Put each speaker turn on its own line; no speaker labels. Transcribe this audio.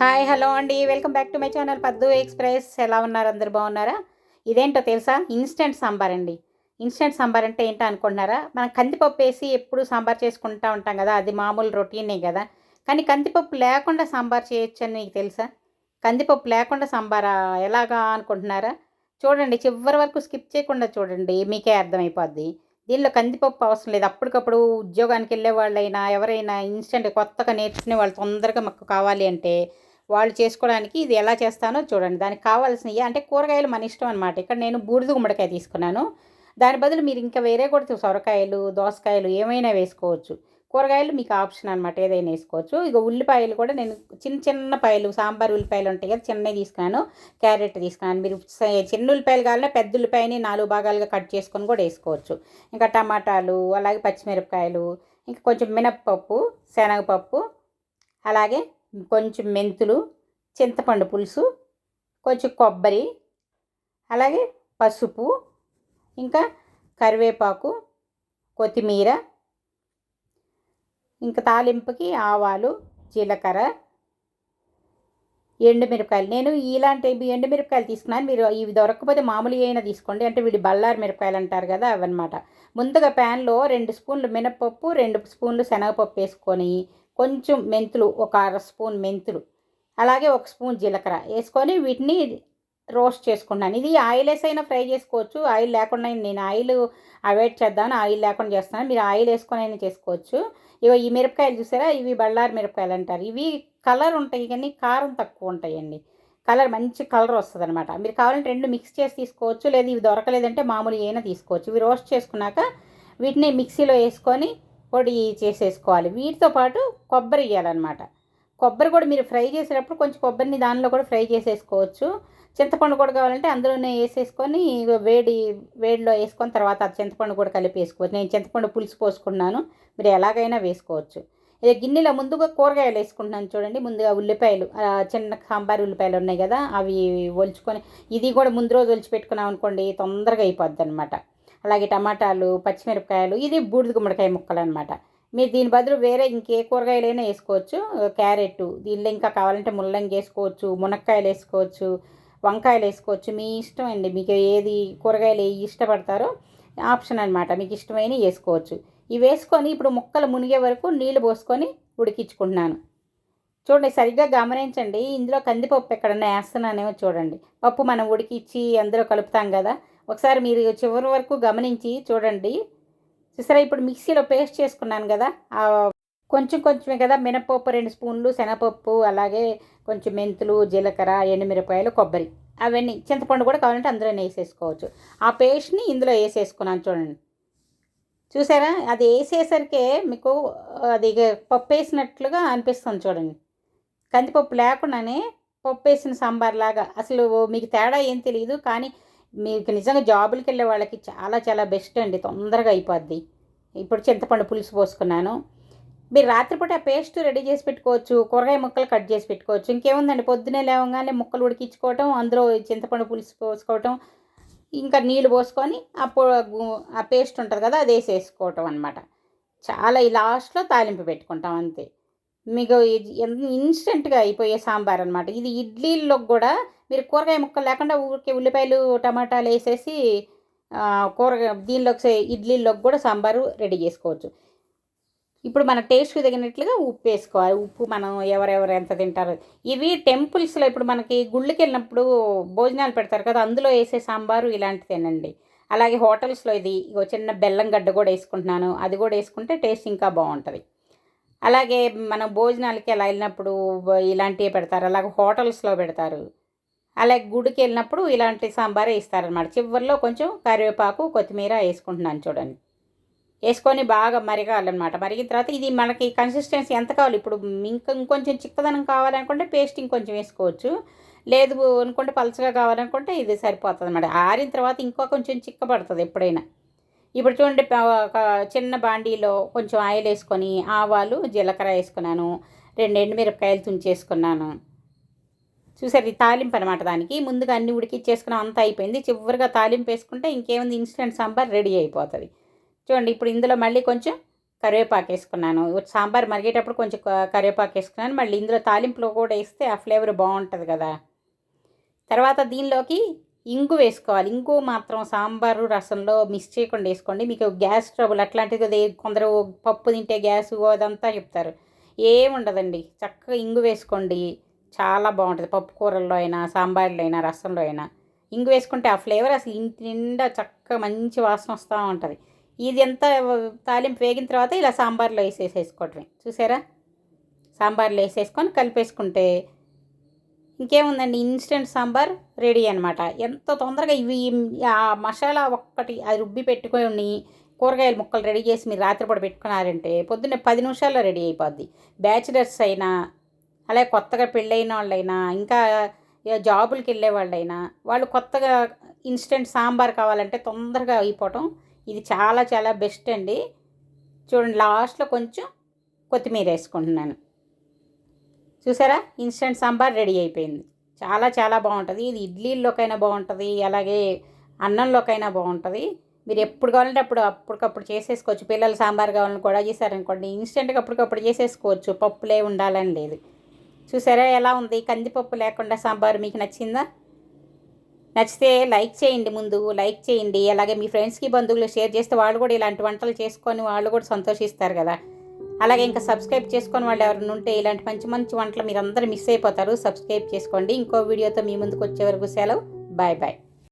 Hi hello అండి, welcome back to my channel పద్దు express. ఎలా ఉన్నారు? అందరు బాగున్నారా? ఇదేంటో తెలుసా? ఇన్స్టెంట్ సాంబార్ అండి. ఇన్స్టెంట్ సాంబార్ అంటే ఏంటో అనుకుంటున్నారా? మనం కందిపప్పు వేసి ఎప్పుడు సాంబార్ చేసుకుంటూ ఉంటాం కదా, అది మామూలు రొటీనే కదా. కానీ కందిపప్పు లేకుండా సాంబార్ చేయొచ్చని మీకు తెలుసా? కందిపప్పు లేకుండా సాంబారా ఎలాగా అనుకుంటున్నారా? చూడండి, చివరి వరకు స్కిప్ చేయకుండా చూడండి, మీకే అర్థమైపోద్ది. దీనిలో కందిపప్పు అవసరం లేదు. అప్పటికప్పుడు ఉద్యోగానికి వెళ్ళే వాళ్ళైనా ఎవరైనా ఇన్స్టెంట్ కొత్తగా నేర్చుకునే వాళ్ళు తొందరగా మాకు కావాలి అంటే వాళ్ళు చేసుకోవడానికి ఇది ఎలా చేస్తానో చూడండి. దానికి కావాల్సినవి అంటే కూరగాయలు మన ఇష్టం అనమాట. ఇక్కడ నేను బూడిద గుమ్మడికాయ తీసుకున్నాను. దాని బదులు మీరు ఇంకా వేరే కూడా సొరకాయలు, దోసకాయలు ఏమైనా వేసుకోవచ్చు. కూరగాయలు మీకు ఆప్షన్ అనమాట, ఏదైనా వేసుకోవచ్చు. ఇక ఉల్లిపాయలు కూడా నేను చిన్న చిన్న పాయలు, సాంబార్ ఉల్లిపాయలు ఉంటాయి కదా, చిన్నవి తీసుకున్నాను. క్యారెట్ తీసుకున్నాను. మీరు చిన్న ఉల్లిపాయలు కావాలన్నా పెద్ద ఉల్లిపాయని 4 భాగాలుగా కట్ చేసుకొని కూడా వేసుకోవచ్చు. ఇంకా టమాటాలు, అలాగే పచ్చిమిరపకాయలు, ఇంకా కొంచెం మినప్పప్పు, శనగపప్పు, అలాగే కొంచెం మెంతులు, చింతపండు పులుసు, కొంచెం కొబ్బరి, అలాగే పసుపు, ఇంకా కరివేపాకు, కొత్తిమీర, ఇంకా తాలింపుకి ఆవాలు, జీలకర్ర, ఎండుమిరపకాయలు. నేను ఇలాంటి ఎండుమిరపకాయలు తీసుకున్నాను. మీరు ఇవి దొరకకపోతే మామూలు అయినా తీసుకోండి. అంటే వీడి బళ్ళారి మిరపకాయలు అంటారు కదా, అవన్నమాట. ముందుగా ప్యాన్లో 2 స్పూన్లు మినపప్పు, 2 స్పూన్లు శనగపప్పు వేసుకొని, కొంచెం మెంతులు, ఒక అర స్పూన్ మెంతులు, అలాగే 1 స్పూన్ జీలకర్ర వేసుకొని వీటిని రోస్ట్ చేసుకున్నాను. ఇది ఆయిల్ వేసైనా ఫ్రై చేసుకోవచ్చు. ఆయిల్ లేకుండా నేను ఆయిల్ అవాయిడ్ చేద్దామని ఆయిల్ లేకుండా చేస్తాను. మీరు ఆయిల్ వేసుకొని అయినా చేసుకోవచ్చు. ఇగో ఈ మిరపకాయలు చూసారా, ఇవి బళ్ళారి మిరపకాయలు అంటారు. ఇవి కలర్ ఉంటాయి కానీ కారం తక్కువ ఉంటాయండి. కలర్ మంచి కలర్ వస్తుంది అనమాట. మీరు కావాలంటే 2 మిక్స్ చేసి తీసుకోవచ్చు. లేదా ఇవి దొరకలేదంటే మామూలు అయినా తీసుకోవచ్చు. ఇవి రోస్ట్ చేసుకున్నాక వీటిని మిక్సీలో వేసుకొని పొడి చేసేసుకోవాలి. వీటితో పాటు కొబ్బరి వేయాలన్నమాట. కొబ్బరి కూడా మీరు ఫ్రై చేసేటప్పుడు కొంచెం కొబ్బరిని దానిలో కూడా ఫ్రై చేసేసుకోవచ్చు. చింతపండు కూడా కావాలంటే అందులోనే వేసేసుకొని వేడిలో వేసుకొని తర్వాత చింతపండు కూడా కలిపి వేసుకోవచ్చు. నేను చింతపండు పులుసు పోసుకున్నాను. మీరు ఎలాగైనా వేసుకోవచ్చు. ఇక గిన్నెలో ముందుగా కూరగాయలు వేసుకుంటున్నాను చూడండి. ముందుగా ఉల్లిపాయలు, చిన్న సాంబార్ ఉల్లిపాయలు ఉన్నాయి కదా, అవి ఒలుచుకొని, ఇది కూడా ముందు రోజు ఒలిచి పెట్టుకున్నాం అనుకోండి తొందరగా అయిపోద్ది అనమాట. అలాగే టమాటాలు, పచ్చిమిరపకాయలు, ఇది బూడిద గుమ్మడికాయ ముక్కలు అనమాట. మీరు దీని బదులు వేరే ఇంకే కూరగాయలైనా వేసుకోవచ్చు. క్యారెట్, దీనిలో ఇంకా కావాలంటే ముల్లంగి వేసుకోవచ్చు, మునక్కాయలు వేసుకోవచ్చు, వంకాయలు వేసుకోవచ్చు. మీ ఇష్టం అండి. మీకు ఏది కూరగాయలు ఇష్టపడతారో ఆప్షన్ అనమాట. మీకు ఇష్టమైనవి వేసుకోవచ్చు. ఇవి వేసుకొని ఇప్పుడు ముక్కలు మునిగే వరకు నీళ్లు పోసుకొని ఉడికించుకుంటున్నాను. చూడండి, సరిగ్గా గమనించండి. ఇందులో కందిపప్పు ఎక్కడన్నా వేస్తున్నానేమో చూడండి. పప్పు మనం ఉడికిచ్చి అందులో కలుపుతాం కదా, ఒకసారి మీరు చివరి వరకు గమనించి చూడండి. చూసారా, ఇప్పుడు మిక్సీలో పేస్ట్ చేసుకున్నాను కదా, కొంచెం కొంచెమే కదా, మినపప్పు 2 స్పూన్లు, శనగపప్పు, అలాగే కొంచెం మెంతులు, జీలకర్ర, ఎండుమిరపకాయలు, కొబ్బరి, అవన్నీ, చింతపండు కూడా కావాలంటే అందులోనే వేసేసుకోవచ్చు. ఆ పేస్ట్ని ఇందులో వేసేసుకున్నాను చూడండి. చూసారా, అది వేసేసరికే మీకు అది పప్పు వేసినట్లుగా అనిపిస్తుంది చూడండి. కందిపప్పు లేకుండానే పప్పు వేసిన సాంబార్ లాగా. అసలు మీకు తేడా ఏం తెలియదు. కానీ మీకు నిజంగా జాబులకి వెళ్ళే వాళ్ళకి చాలా చాలా బెస్ట్ అండి, తొందరగా అయిపోద్ది. ఇప్పుడు చింతపండు పులుసు పోసుకున్నాను. మీరు రాత్రిపూట ఆ పేస్ట్ రెడీ చేసి పెట్టుకోవచ్చు. కూరగాయ ముక్కలు కట్ చేసి పెట్టుకోవచ్చు. ఇంకేముందండి, పొద్దున్నే లేవగానే ముక్కలు ఉడికించుకోవటం, అందులో చింతపండు పులుసు పోసుకోవటం, ఇంకా నీళ్ళు పోసుకొని ఆ పేస్ట్ ఉంటుంది కదా, అది వేసేసుకోవటం అనమాట. చాలా ఈ లాస్ట్లో తాలింపు పెట్టుకుంటాం అంతే. మీకు ఇన్స్టెంట్గా అయిపోయే సాంబార్ అనమాట. ఇది ఇడ్లీల్లో కూడా మీరు కూరగాయ ముక్కలు లేకుండా ఊరికే ఉల్లిపాయలు, టమాటాలు వేసేసి దీనిలోకి ఇడ్లీల్లోకి కూడా సాంబారు రెడీ చేసుకోవచ్చు. ఇప్పుడు మన టేస్ట్కి తగినట్లుగా ఉప్పు వేసుకోవాలి. ఉప్పు మనం ఎవరెవరు ఎంత తింటారో. ఇవి టెంపుల్స్లో ఇప్పుడు మనకి గుళ్ళకి వెళ్ళినప్పుడు భోజనాలు పెడతారు కదా, అందులో వేసే సాంబారు ఇలాంటిదేనండి. అలాగే హోటల్స్లో ఇది చిన్న బెల్లం గడ్డ కూడా వేసుకుంటున్నాను. అది కూడా వేసుకుంటే టేస్ట్ ఇంకా బాగుంటుంది. అలాగే మనం భోజనాలకి అలా వెళ్ళినప్పుడు ఇలాంటివి పెడతారు. అలాగే హోటల్స్లో పెడతారు. అలాగే గుడికి వెళ్ళినప్పుడు ఇలాంటి సాంబారే ఇస్తారనమాట. చివరిలో కొంచెం కరివేపాకు, కొత్తిమీర వేసుకుంటున్నాను చూడండి. వేసుకొని బాగా మరగాలన్నమాట. మరిగిన తర్వాత ఇది మనకి కన్సిస్టెన్సీ ఎంత కావాలి, ఇప్పుడు ఇంకొంచెం చిక్కదనం కావాలనుకుంటే పేస్ట్ ఇంకొంచెం వేసుకోవచ్చు. లేదు అనుకుంటే పలచగా కావాలనుకుంటే ఇది సరిపోతుంది అన్నమాట. ఆరిన తర్వాత ఇంకో కొంచెం చిక్కబడుతుంది ఎప్పుడైనా. ఇప్పుడు చూడండి, ఒక చిన్న బాండీలో కొంచెం ఆయిల్ వేసుకొని ఆవాలు, జీలకర్ర వేసుకున్నాను. 2 ఎండుమిరపకాయలు తుంచేసుకున్నాను. చూసారు, ఇది తాలింపు అనమాట. దానికి ముందుగా అన్ని ఉడికిచ్చేసుకున్నాం, అంతా అయిపోయింది. చివరిగా తాలింపు వేసుకుంటే ఇంకేముంది, ఇన్స్టెంట్ సాంబార్ రెడీ అయిపోతుంది. చూడండి, ఇప్పుడు ఇందులో మళ్ళీ కొంచెం కరివేపాకు వేసుకున్నాను. సాంబార్ మరిగేటప్పుడు కొంచెం కరివేపాకు వేసుకున్నాను. మళ్ళీ ఇందులో తాలింపులో కూడా వేస్తే ఆ ఫ్లేవర్ బాగుంటుంది కదా. తర్వాత దీనిలోకి ఇంగు వేసుకోవాలి. ఇంగు మాత్రం సాంబారు రసంలో మిక్స్ చేయకుండా వేసుకోండి. మీకు గ్యాస్ ట్రబుల్ అట్లాంటిది కొందరు పప్పు తింటే గ్యాస్ అదంతా చెప్తారు. ఏముండదండి, చక్కగా ఇంగు వేసుకోండి. చాలా బాగుంటుంది. పప్పు కూరల్లో అయినా, సాంబార్లో అయినా, రసంలో అయినా ఇంగు వేసుకుంటే ఆ ఫ్లేవర్ అసలు ఇంటి నిండా చక్కగా మంచి వాసన వస్తూ ఉంటుంది. ఇది ఎంత తాలింపు వేగిన తర్వాత ఇలా సాంబార్లో వేసేసుకోవటమే. చూసారా, సాంబార్లో వేసేసుకొని కలిపేసుకుంటే ఇంకేముందండి, ఇన్స్టెంట్ సాంబార్ రెడీ అనమాట. ఎంత తొందరగా ఇవి ఆ మసాలా ఒక్కటి అది రుబ్బి పెట్టుకొని కూరగాయల ముక్కలు రెడీ చేసి మీరు రాత్రిపూట పెట్టుకున్నారంటే పొద్దున్నే 10 నిమిషాల్లో రెడీ అయిపోద్ది. బ్యాచిలర్స్ అయినా, అలాగే కొత్తగా పెళ్ళైన వాళ్ళైనా, ఇంకా జాబులకి వెళ్ళే వాళ్ళైనా, వాళ్ళు కొత్తగా ఇన్స్టెంట్ సాంబార్ కావాలంటే తొందరగా అయిపోవటం ఇది చాలా చాలా బెస్ట్ అండి. చూడండి, లాస్ట్లో కొంచెం కొత్తిమీర వేసుకుంటున్నాను. చూసారా, ఇన్స్టెంట్ సాంబార్ రెడీ అయిపోయింది. చాలా చాలా బాగుంటుంది. ఇది ఇడ్లీల్లోకైనా బాగుంటుంది, అలాగే అన్నంలోకైనా బాగుంటుంది. మీరు ఎప్పుడు కావాలంటే అప్పటికప్పుడు చేసేసుకోవచ్చు. పిల్లలు సాంబార్ కావాలని కూడా చేశారనుకోండి, ఇన్స్టెంట్గా అప్పటికప్పుడు చేసేసుకోవచ్చు. పప్పులే ఉండాలని లేదు. చూసారా ఎలా ఉంది, కందిపప్పు లేకుండా సాంబార్. మీకు నచ్చిందా? నచ్చితే లైక్ చేయండి, ముందు లైక్ చేయండి. అలాగే మీ ఫ్రెండ్స్కి, బంధువులు షేర్ చేస్తే వాళ్ళు కూడా ఇలాంటి వంటలు చేసుకొని వాళ్ళు కూడా సంతోషిస్తారు కదా. అలాగే ఇంకా సబ్స్క్రైబ్ చేసుకొని వాళ్ళు ఎవరైనా ఉంటే ఇలాంటి మంచి మంచి వంటలు మీరు అందరూ మిస్ అయిపోతారు. సబ్స్క్రైబ్ చేసుకోండి. ఇంకో వీడియోతో మీ ముందుకు వచ్చే వరకు సెలవు. Bye bye.